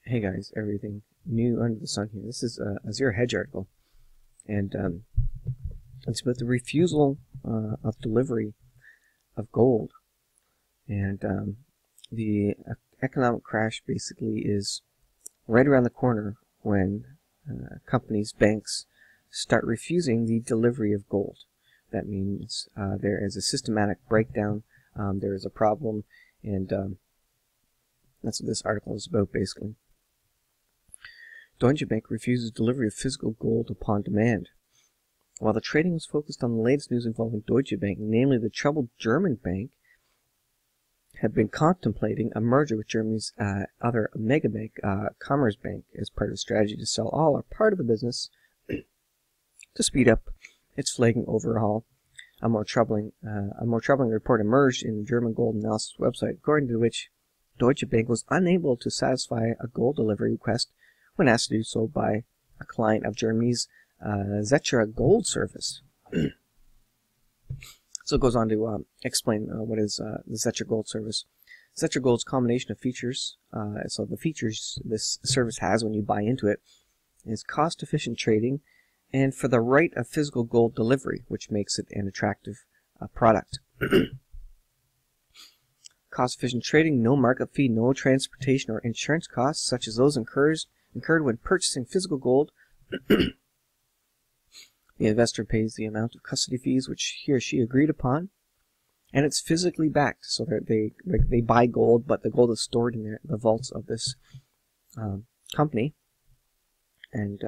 Hey guys, everything new under the sun here. This is a Zero Hedge article, and it's about the refusal of delivery of gold. And the economic crash basically is right around the corner when companies, banks, start refusing the delivery of gold. That means there is a systematic breakdown, there is a problem, and that's what this article is about basically. Deutsche Bank refuses delivery of physical gold upon demand. While the trading was focused on the latest news involving Deutsche Bank, namely the troubled German bank had been contemplating a merger with Germany's other mega bank, Commerzbank, as part of a strategy to sell all or part of the business to speed up its flagging overhaul. A more troubling report emerged in the German gold analysis website, according to which Deutsche Bank was unable to satisfy a gold delivery request when asked to do so by a client of Germany's Deutche Gold service. So it goes on to explain what is the Deutche Gold service. Deutsche Gold's combination of features, so the features this service has when you buy into it, is cost-efficient trading and for the right of physical gold delivery, which makes it an attractive product. Cost-efficient trading, no markup fee, no transportation or insurance costs, such as those incurred when purchasing physical gold. The investor pays the amount of custody fees which he or she agreed upon, and it's physically backed, so that they buy gold, but the gold is stored in the vaults of this company, and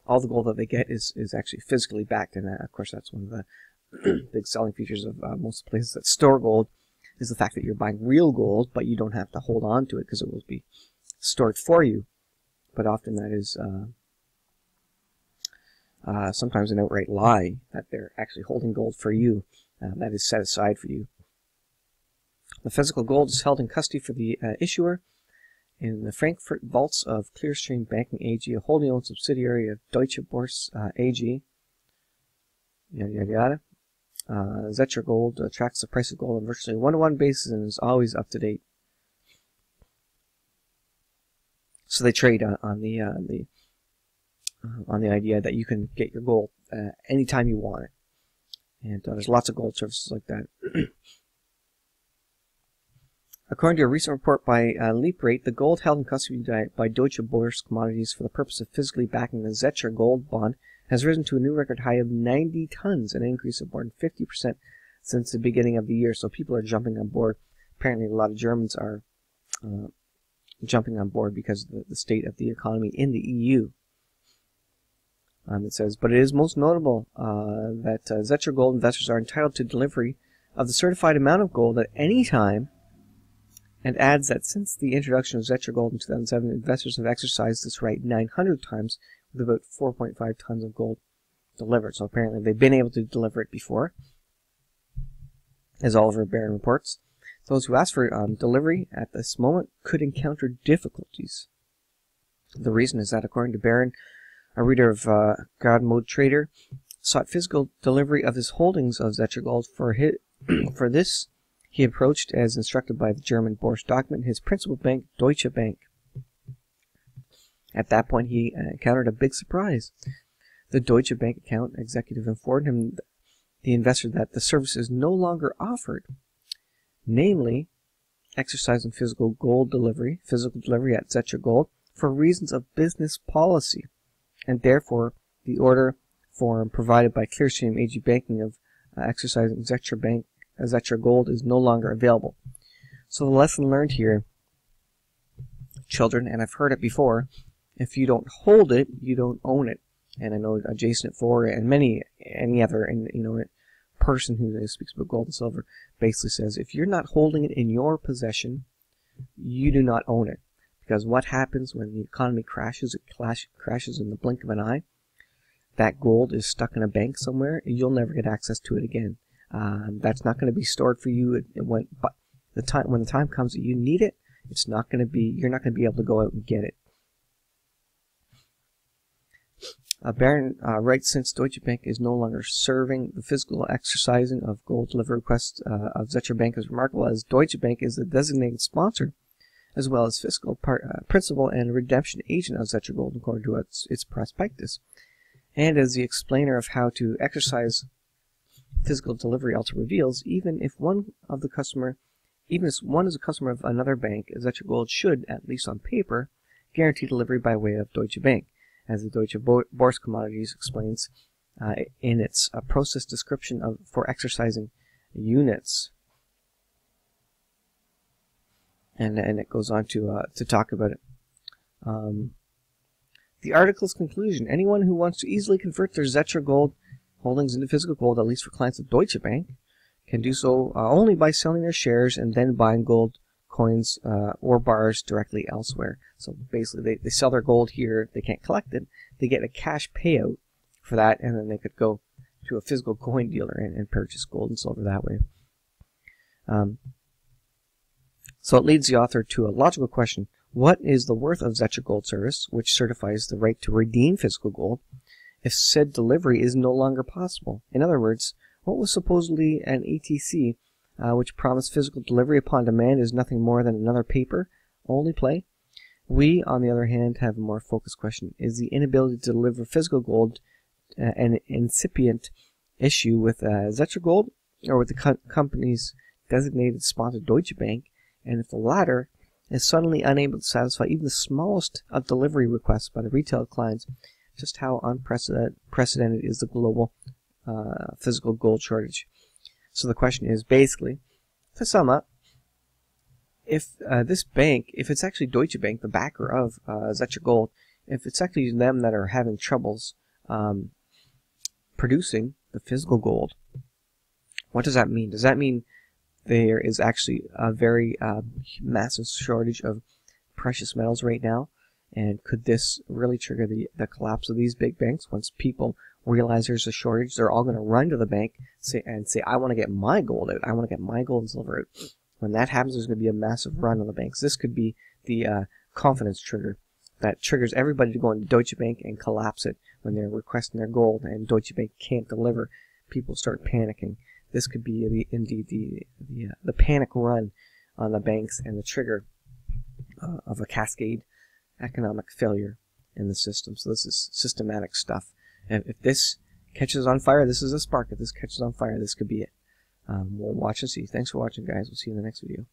all the gold that they get is actually physically backed, and of course that's one of the big selling features of most places that store gold, is the fact that you're buying real gold, but you don't have to hold on to it because it will be stored for you. But often that is sometimes an outright lie, that they're actually holding gold for you, that is set aside for you. The physical gold is held in custody for the issuer in the Frankfurt vaults of Clearstream Banking AG, a wholly owned subsidiary of Deutsche Börse AG. Yada yada yada. Deutsche Gold tracks the price of gold on virtually a one-to-one basis and is always up to date. So they trade on the idea that you can get your gold anytime you want it, and there's lots of gold services like that. According to a recent report by Leap Rate, the gold held in custody by Deutsche Börse Commodities for the purpose of physically backing the Deutsche Gold bond has risen to a new record high of 90 tons, an increase of more than 50% since the beginning of the year. So people are jumping on board. Apparently, a lot of Germans are jumping on board because of the state of the economy in the EU. It says, but it is most notable that Deutsche Gold investors are entitled to delivery of the certified amount of gold at any time, and adds that since the introduction of Deutsche Gold in 2007, investors have exercised this right 900 times, with about 4.5 tons of gold delivered. So apparently they've been able to deliver it before, as Oliver Barron reports. Those who ask for delivery at this moment could encounter difficulties. The reason is that, according to Barron, a reader of God Mode Trader, sought physical delivery of his holdings of Deutsche Gold. For this, he approached, as instructed by the German Börse document, his principal bank, Deutsche Bank. At that point, he encountered a big surprise. The Deutsche Bank account executive informed him, the investor, that the service is no longer offered, namely, exercising physical delivery at Deutsche Gold, for reasons of business policy, and therefore the order form provided by Clearstream AG Banking of exercising Deutsche Gold is no longer available. So the lesson learned here, children, and I've heard it before, if you don't hold it, you don't own it. And I know Jason at 4 and any other person who speaks about gold and silver basically says, if you're not holding it in your possession, you do not own it. Because what happens when the economy crashes, it crashes in the blink of an eye. That gold is stuck in a bank somewhere, and you'll never get access to it again. That's not going to be stored for you when the time comes that you need it. You're not going to be able to go out and get it. Barron writes, since Deutsche Bank is no longer serving the physical exercising of gold delivery requests of Deutsche Bank is remarkable, as Deutsche Bank is the designated sponsor as well as fiscal principal and redemption agent of Deutsche Gold according to its prospectus. And as the explainer of how to exercise physical delivery also reveals, even if one is a customer of another bank, Deutsche Gold should, at least on paper, guarantee delivery by way of Deutsche Bank, as the Deutsche Börse Commodities explains in its process description for exercising units. And it goes on to talk about it. The article's conclusion: anyone who wants to easily convert their Deutsche Gold holdings into physical gold, at least for clients of Deutsche Bank, can do so only by selling their shares and then buying gold coins or bars directly elsewhere. So basically, they sell their gold here, they can't collect it, they get a cash payout for that, and then they could go to a physical coin dealer and purchase gold and silver that way. So it leads the author to a logical question: what is the worth of Deutsche Gold service, which certifies the right to redeem physical gold, if said delivery is no longer possible? In other words, what was supposedly an ATC, which promised physical delivery upon demand, is nothing more than another paper-only play? We, on the other hand, have a more focused question: is the inability to deliver physical gold an incipient issue with Deutsche Gold, or with the company's designated sponsor Deutsche Bank? And if the latter is suddenly unable to satisfy even the smallest of delivery requests by the retail clients, just how unprecedented is the global physical gold shortage? So the question is, basically, to sum up, if this bank, if it's actually Deutsche Bank, the backer of Deutsche Gold, if it's actually them that are having troubles producing the physical gold, what does that mean? Does that mean there is actually a very massive shortage of precious metals right now? And could this really trigger the collapse of these big banks? Once people realize there's a shortage, they're all going to run to the bank and say, I want to get my gold out. I want to get my gold and silver out. When that happens, there's going to be a massive run on the banks. This could be the confidence trigger that triggers everybody to go into Deutsche Bank and collapse it when they're requesting their gold and Deutsche Bank can't deliver. People start panicking. This could be indeed the panic run on the banks and the trigger of a cascade economic failure in the system. So this is systematic stuff. And if this catches on fire, this is a spark. If this catches on fire, this could be it. We'll watch and see. Thanks for watching, guys. We'll see you in the next video.